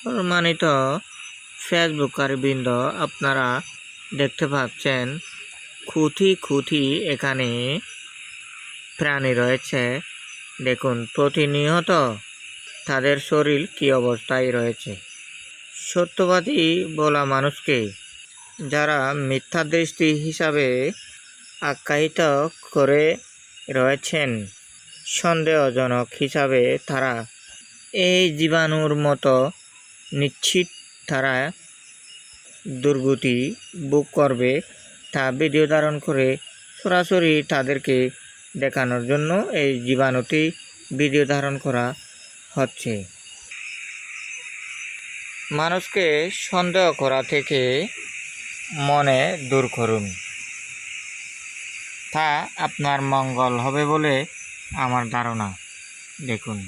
সম্মানিত ফেসবুকারবৃন্দ, আপনারা দেখতে পাচ্ছেন খুঁটি খুঁটি এখানে প্রাণী রয়েছে। দেখুন প্রতিনিয়ত তাদের শরীর কী অবস্থায় রয়েছে। সত্যবাদী বলা মানুষকে যারা মিথ্যা দৃষ্টি হিসাবে আখ্যায়িত করে রয়েছেন, সন্দেহজনক হিসাবে তারা এই জীবাণুর মতো নিশ্চিত তারা দুর্গতি ভোগ করবে তা ভিডিও ধারণ করে সরাসরি তাদেরকে দেখানোর জন্য এই জীবাণুটি ভিডিও ধারণ করা হচ্ছে। মানুষকে সন্দেহ করা থেকে মনে দূর করুন, তা আপনার মঙ্গল হবে বলে আমার ধারণা। দেখুন।